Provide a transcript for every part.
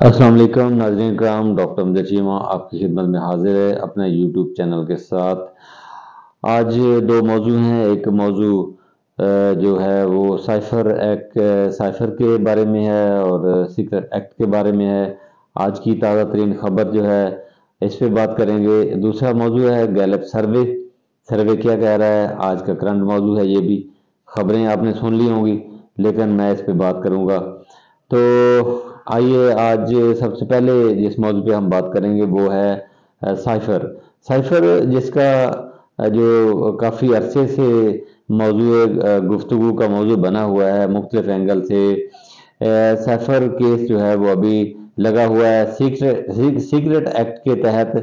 السلام علیکم ناظرین کرام، ڈاکٹر امجد چیمہ آپ کی خدمت میں حاضر ہے اپنے یوٹیوب چینل کے ساتھ۔ آج دو موضوع ہیں۔ ایک موضوع جو ہے وہ سائفر کے بارے میں ہے اور سیکرٹ ایکٹ کے بارے میں ہے۔ آج کی تازہ ترین خبر جو ہے اس پہ بات کریں گے۔ دوسرا موضوع ہے گیلپ سروے کیا کہہ رہا ہے۔ آج کا کرنٹ موضوع ہے، یہ بھی خبریں آپ نے سن لی ہوں گی لیکن میں اس پہ بات کروں گا۔ تو آئیے آج سب سے پہلے جس موضوع پہ ہم بات کریں گے وہ ہے سائفر جس کا جو کافی عرصے سے موضوع گفتگو کا موضوع بنا ہوا ہے مختلف اینگل سے۔ سائفر کیس جو ہے وہ ابھی لگا ہوا ہے سیکرٹ ایکٹ کے تحت۔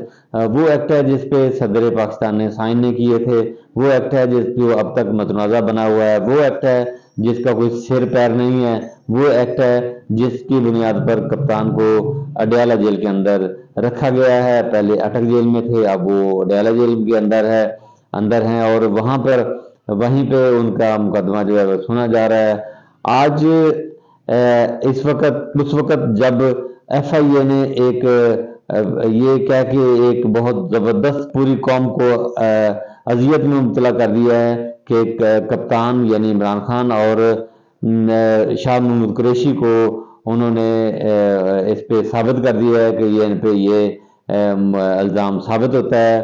وہ ایکٹ ہے جس پہ صدر پاکستان نے سائن نہیں کیے تھے، وہ ایکٹ ہے جس جو اب تک متنازع بنا ہوا ہے، وہ ایکٹ ہے جس کا کوئی سر پیر نہیں ہے، وہ ایکٹ ہے جس کی بنیاد پر کپتان کو اڈیالہ جیل کے اندر رکھا گیا ہے۔ پہلے اٹک جیل میں تھے، اب وہ اڈیالہ جیل کے اندر ہیں اور وہیں پہ ان کا مقدمہ جو ہے وہ سنا جا رہا ہے۔ آج اس وقت جب ایف آئی اے نے یہ کہہ کے ایک بہت زبردست پوری قوم کو اذیت میں مبتلا کر دیا ہے کہ کپتان یعنی عمران خان اور شاہ محمود قریشی کو انہوں نے اس پہ ثابت کر دیا ہے کہ ان پہ یہ الزام ثابت ہوتا ہے۔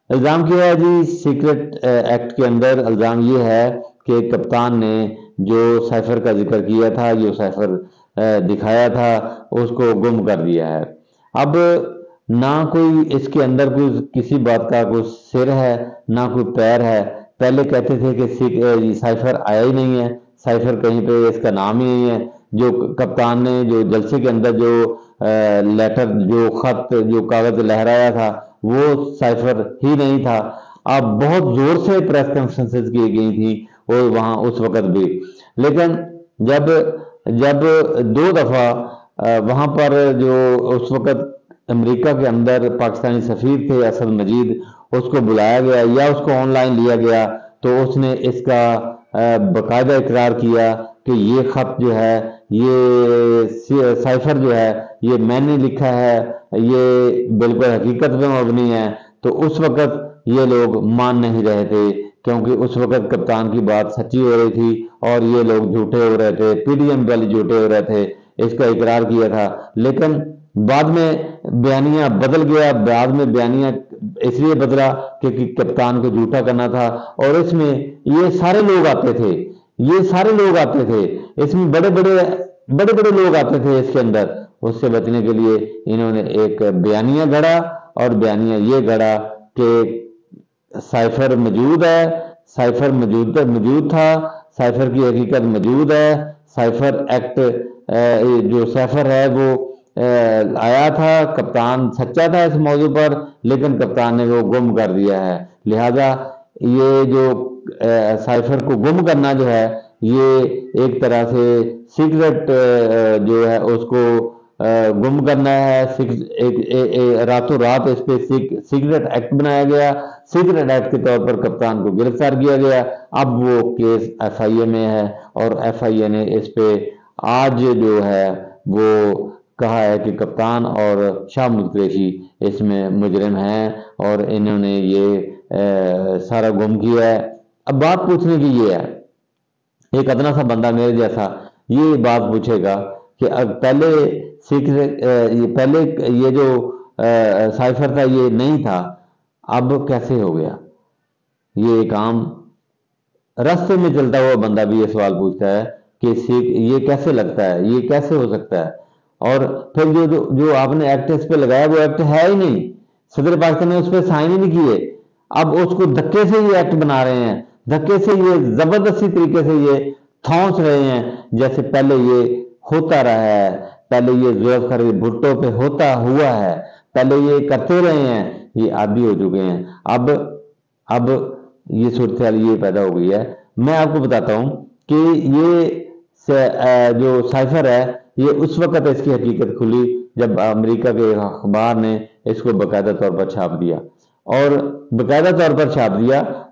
الزام کیا ہے جی؟ سیکرٹ ایکٹ کے اندر الزام یہ ہے کہ کپتان نے جو سائفر کا ذکر کیا تھا، جو سائفر دکھایا تھا، اس کو گم کر دیا ہے۔ اب نہ کوئی اس کے اندر کوئی کسی بات کا کوئی سر ہے نہ کوئی پیر ہے۔ پہلے کہتے تھے کہ سائفر آیا ہی نہیں ہے، سائفر کہیں پہ اس کا نام ہی نہیں ہے۔ جو کپتان نے جو جلسے کے اندر جو لیٹر جو خط جو کاغذ لہرایا تھا وہ سائفر ہی نہیں تھا۔ اب بہت زور سے پریس کانفرنسز کی گئی تھی اور وہاں اس وقت بھی، لیکن جب دو دفعہ وہاں پر جو اس وقت امریکہ کے اندر پاکستانی سفیر تھے اسد مجید، اس کو بلایا گیا یا اس کو آن لائن لیا گیا تو اس نے اس کا باقاعدہ اقرار کیا کہ یہ خط جو ہے، یہ سائفر جو ہے، یہ میں نے لکھا ہے، یہ بالکل حقیقت پہ مبنی ہے۔ تو اس وقت یہ لوگ مان نہیں رہے تھے کیونکہ اس وقت کپتان کی بات سچی ہو رہی تھی اور یہ لوگ جھوٹے ہو رہے تھے، پی ڈی ایم والے جھوٹے ہو رہے تھے۔ اس کا اقرار کیا تھا لیکن بعد میں بیانیہ بدل گیا۔ بعد میں بیانیہ اس لیے بدلا کہ کپتان کو جھوٹا کرنا تھا اور اس میں یہ سارے لوگ آتے تھے، اس میں بڑے بڑے لوگ آتے تھے اس کے اندر۔ اس سے بچنے کے لیے انہوں نے ایک بیانیہ گھڑا اور بیانیہ یہ گھڑا کہ سائفر موجود ہے، سائفر موجود تھا، سائفر کی حقیقت موجود ہے، سائفر ایکٹ جو سائفر ہے وہ آیا تھا، کپتان سچا تھا اس موضوع پر لیکن کپتان نے وہ گم کر دیا ہے۔ لہذا یہ جو سائفر کو گم کرنا جو ہے یہ ایک طرح سے سیکرٹ جو ہے اس کو گم کرنا ہے۔ راتوں رات اس پہ سیکرٹ ایکٹ بنایا گیا، سیکرٹ ایکٹ کے طور پر کپتان کو گرفتار کیا گیا۔ اب وہ کیس ایف آئی اے میں ہے اور ایف آئی اے نے اس پہ آج جو ہے وہ کہا ہے کہ کپتان اور شاہ محمود قریشی اس میں مجرم ہیں اور انہوں نے یہ سارا گم کیا ہے۔ اب بات پوچھنے کی یہ ہے، ایک ادنا سا بندہ میرے جیسا یہ بات پوچھے گا کہ پہلے یہ جو سائفر تھا یہ نہیں تھا، اب کیسے ہو گیا؟ یہ ایک عام راستے میں چلتا ہوا بندہ بھی یہ سوال پوچھتا ہے کہ یہ کیسے لگتا ہے، یہ کیسے ہو سکتا ہے؟ اور پھر جو آپ نے ایکٹ اس پہ لگایا وہ ایکٹ ہے ہی نہیں، صدر پاکستان نے اس پہ سائن ہی نہیں کیے۔ اب اس کو دھکے سے یہ ایکٹ بنا رہے ہیں، دھکے سے یہ زبردستی طریقے سے یہ تھونس رہے ہیں جیسے پہلے یہ ہوتا رہا ہے، پہلے یہ ذوالفقار بھٹو پہ ہوتا ہوا ہے، پہلے یہ کرتے رہے ہیں، یہ عادی ہو چکے ہیں۔ اب یہ صورتحال یہ پیدا ہو گئی ہے۔ میں آپ کو بتاتا ہوں کہ یہ جو سائفر ہے یہ اس وقت اس کی حقیقت کھلی جب امریکہ کے اخبار نے اس کو باقاعدہ طور پر چھاپ دیا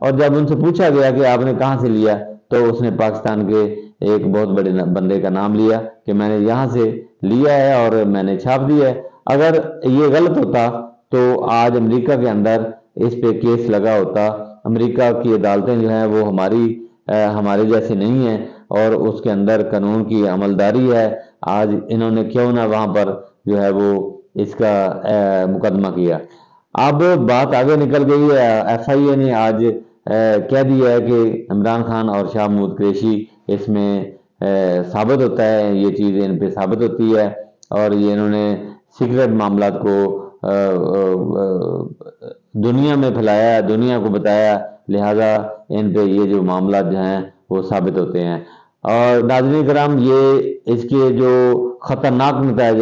اور جب ان سے پوچھا گیا کہ آپ نے کہاں سے لیا تو اس نے پاکستان کے ایک بہت بڑے بندے کا نام لیا کہ میں نے یہاں سے لیا ہے اور میں نے چھاپ دیا ہے۔ اگر یہ غلط ہوتا تو آج امریکہ کے اندر اس پہ کیس لگا ہوتا۔ امریکہ کی عدالتیں جو ہیں وہ ہمارے جیسے نہیں ہیں، اور اس کے اندر قانون کی عملداری ہے۔ آج انہوں نے کیوں نہ وہاں پر جو ہے وہ اس کا مقدمہ کیا۔ اب بات آگے نکل گئی ہے، ایف آئی اے نے آج کہہ دیا ہے کہ عمران خان اور شاہ محمود قریشی اس میں ثابت ہوتا ہے، یہ چیز ان پہ ثابت ہوتی ہے، اور یہ انہوں نے سیکرٹ معاملات کو دنیا میں پھیلایا، دنیا کو بتایا، لہذا ان پہ یہ جو معاملات جو ہیں وہ ثابت ہوتے ہیں۔ اور ناظرین کرام، یہ اس کے جو خطرناک نتائج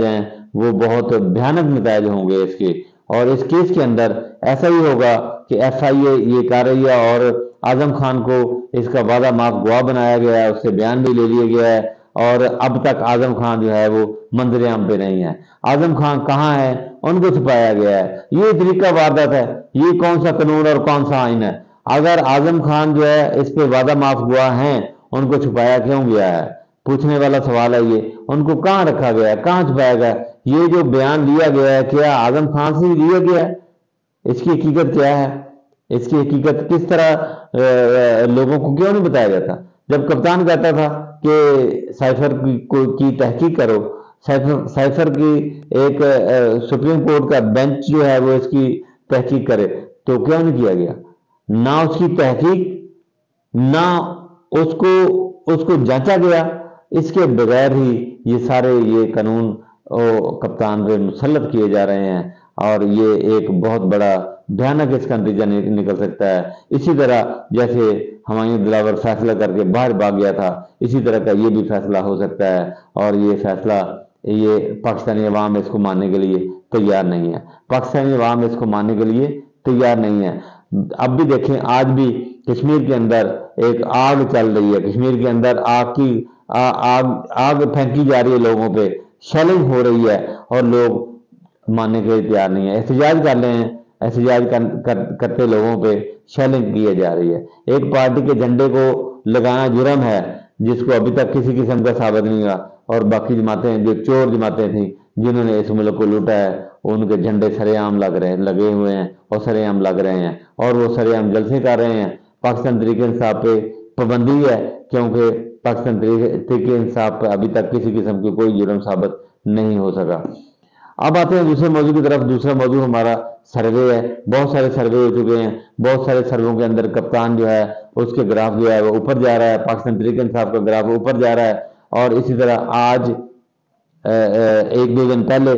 ہیں وہ بہت بھیانک نتائج ہوں گے اس کے، اور اس کیس کے اندر ایسا ہی ہوگا کہ ایف آئی اے یہ کر رہی ہے، اور اعظم خان کو اس کا وعدہ معاف گواہ بنایا گیا ہے، اس سے بیان بھی لے لیا گیا ہے، اور اب تک اعظم خان جو ہے وہ منظر عام پہ نہیں ہے۔ اعظم خان کہاں ہے؟ ان کو چھپایا گیا ہے۔ یہ طریقہ واردات ہے، یہ کون سا قانون اور کون سا آئین ہے؟ اگر اعظم خان جو ہے اس پہ وعدہ معاف گواہ ہیں، ان کو چھپایا کیوں گیا ہے؟ پوچھنے والا سوال ہے یہ، ان کو کہاں رکھا گیا ہے، کہاں چھپایا گیا ہے؟ یہ جو بیان لیا گیا ہے کیا اعظم خان سے ہی لیا گیا ہے؟ اس کی حقیقت کیا ہے؟ اس کی حقیقت کس طرح لوگوں کو کیوں نہیں بتایا جاتا؟ جب کپتان کہتا تھا کہ سائفر کی تحقیق کرو، سائفر کی ایک سپریم کورٹ کا بینچ جو ہے وہ اس کی تحقیق کرے، تو کیوں نہیں کیا گیا؟ نہ اس کی تحقیق، نہ اس کو جانچا گیا۔ اس کے بغیر ہی یہ سارے یہ قانون کپتان پہ مسلط کیے جا رہے ہیں، اور یہ ایک بہت بڑا بھیانک اس کا نتیجہ نکل سکتا ہے۔ اسی طرح جیسے ہمایوں دلاور فیصلہ کر کے باہر بھاگ گیا تھا، اسی طرح کا یہ بھی فیصلہ ہو سکتا ہے، اور یہ فیصلہ یہ پاکستانی عوام اس کو ماننے کے لیے تیار نہیں ہے۔ پاکستانی عوام اس کو ماننے کے لیے تیار نہیں ہے۔ اب بھی دیکھیں، آج بھی کشمیر کے اندر ایک آگ چل رہی ہے، کشمیر کے اندر آگ پھینکی جا رہی ہے، لوگوں پہ شیلنگ ہو رہی ہے، اور لوگ ماننے کے لیے تیار نہیں ہے۔ احتجاج کر رہے ہیں، احتجاج کرتے لوگوں پہ شیلنگ کی جا رہی ہے۔ ایک پارٹی کے جھنڈے کو لگانا جرم ہے، جس کو ابھی تک کسی قسم کا ثابت نہیں ہوا، اور باقی جماعتیں جو چور جماعتیں تھیں جنہوں نے اس ملک کو لوٹا ہے، ان کے جھنڈے سرے عام لگے ہوئے ہیں، اور سرے عام لگ رہے ہیں، اور وہ سرے عام جلسے کر رہے ہیں۔ پاکستان تحریک انصاف پہ پابندی ہے، کیونکہ پاکستان تحریک انصاف پہ ابھی تک کسی قسم کی کوئی جرم ثابت نہیں ہو سکا۔ اب آتے ہیں دوسرے موضوع کی طرف۔ دوسرا موضوع ہمارا سروے ہے۔ بہت سارے سروے ہو چکے ہیں، بہت سارے سرووں کے اندر کپتان جو ہے اس کے گراف جو ہے وہ اوپر جا رہا ہے، پاکستان تحریک انصاف کا گراف اوپر جا رہا ہے، اور اسی طرح آج ایک دو دن پہلے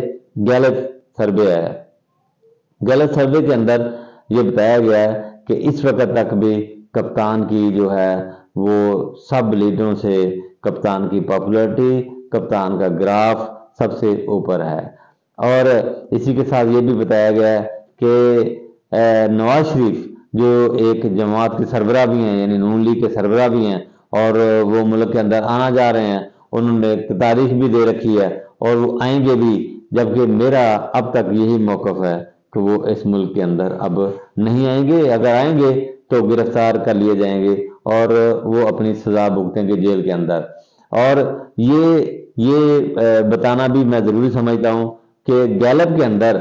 گیلپ سروے ہے۔ گیلپ سروے کے اندر یہ بتایا گیا ہے کہ اس وقت تک بھی کپتان کی جو ہے وہ سب لیڈروں سے کپتان کی پاپولرٹی، کپتان کا گراف سب سے اوپر ہے۔ اور اسی کے ساتھ یہ بھی بتایا گیا ہے کہ نواز شریف جو ایک جماعت کے سربراہ بھی ہیں، یعنی نون لیگ کے سربراہ بھی ہیں، اور وہ ملک کے اندر آنا جا رہے ہیں، انہوں نے تاریخ بھی دے رکھی ہے، اور وہ آئیں گے بھی، جبکہ میرا اب تک یہی موقف ہے کہ وہ اس ملک کے اندر اب نہیں آئیں گے۔ اگر آئیں گے تو گرفتار کر لیے جائیں گے، اور وہ اپنی سزا بھگتیں گے جیل کے اندر۔ اور یہ بتانا بھی میں ضروری سمجھتا ہوں کہ گیلپ کے اندر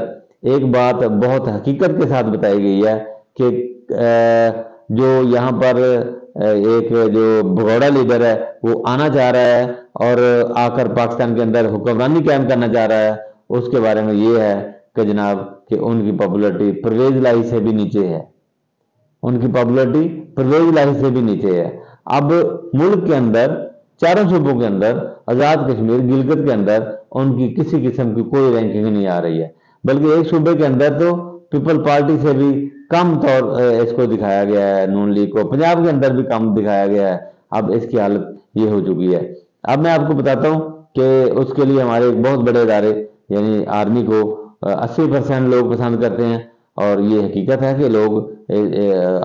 ایک بات بہت حقیقت کے ساتھ بتائی گئی ہے کہ جو یہاں پر ایک جو بھگوڑا لیڈر ہے وہ آنا چاہ رہا ہے، اور آ کر پاکستان کے اندر حکمرانی قائم کرنا چاہ رہا ہے، اس کے بارے میں یہ ہے کہ جناب کہ ان کی پاپولرٹی پرویز الہی سے بھی نیچے ہے، ان کی پاپولرٹی پرویز الہی سے بھی نیچے ہے۔ اب ملک کے اندر چاروں صوبوں کے اندر، آزاد کشمیر، گلگت کے اندر ان کی کسی قسم کی کوئی رینکنگ نہیں آ رہی ہے، بلکہ ایک صوبے کے اندر تو پیپل پارٹی سے بھی کم طور اس کو دکھایا گیا ہے، نون لیگ کو پنجاب کے اندر بھی کم دکھایا گیا ہے۔ اب اس کی حالت یہ ہو چکی ہے۔ اب میں آپ کو بتاتا ہوں کہ اس کے لیے ہمارے ایک بہت بڑے ادارے یعنی آرمی کو 80% لوگ پسند کرتے ہیں، اور یہ حقیقت ہے کہ لوگ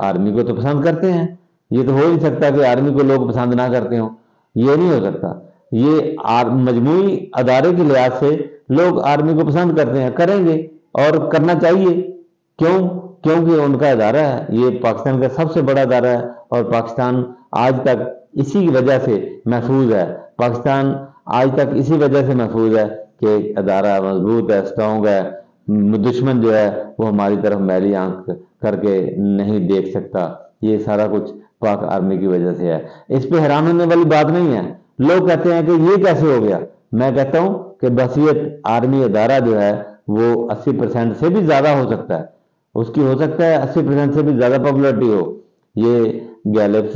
آرمی کو تو پسند کرتے ہیں۔ یہ تو ہو نہیں سکتا کہ آرمی کو لوگ پسند نہ کرتے ہوں، یہ نہیں ہو سکتا۔ یہ مجموعی ادارے کے لحاظ سے لوگ آرمی کو پسند کرتے ہیں، کریں گے اور کرنا چاہیے۔ کیوں؟ کیونکہ ان کا ادارہ ہے، یہ پاکستان کا سب سے بڑا ادارہ ہے، اور پاکستان آج تک اسی کی وجہ سے محفوظ ہے، پاکستان آج تک اسی وجہ سے محفوظ ہے کہ ادارہ مضبوط ہے، اسٹرانگ ہے، دشمن جو ہے وہ ہماری طرف میلی آنکھ کر کے نہیں دیکھ سکتا۔ یہ سارا کچھ پاک آرمی کی وجہ سے ہے، اس پہ حیران ہونے والی بات نہیں ہے۔ لوگ کہتے ہیں کہ یہ کیسے ہو گیا، میں کہتا ہوں کہ بحثیت آرمی ادارہ جو ہے وہ 80% سے بھی زیادہ ہو سکتا ہے، اس کی ہو سکتا ہے 80% سے بھی زیادہ پاپولرٹی ہو۔ یہ گیلپ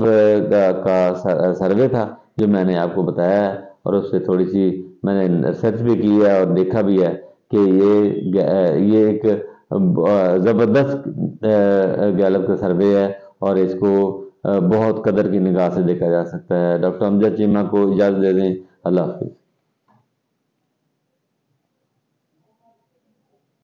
کا سروے تھا جو میں نے آپ کو بتایا ہے، اور اس سے تھوڑی سی میں نے ریسرچ بھی کی ہے اور دیکھا بھی ہے کہ یہ ایک زبردست گیلپ کا سروے ہے، اور اس کو بہت قدر کی نگاہ سے دیکھا جا سکتا ہے۔ ڈاکٹر امجد چیمہ کو اجازت دے دیں، اللہ حافظ۔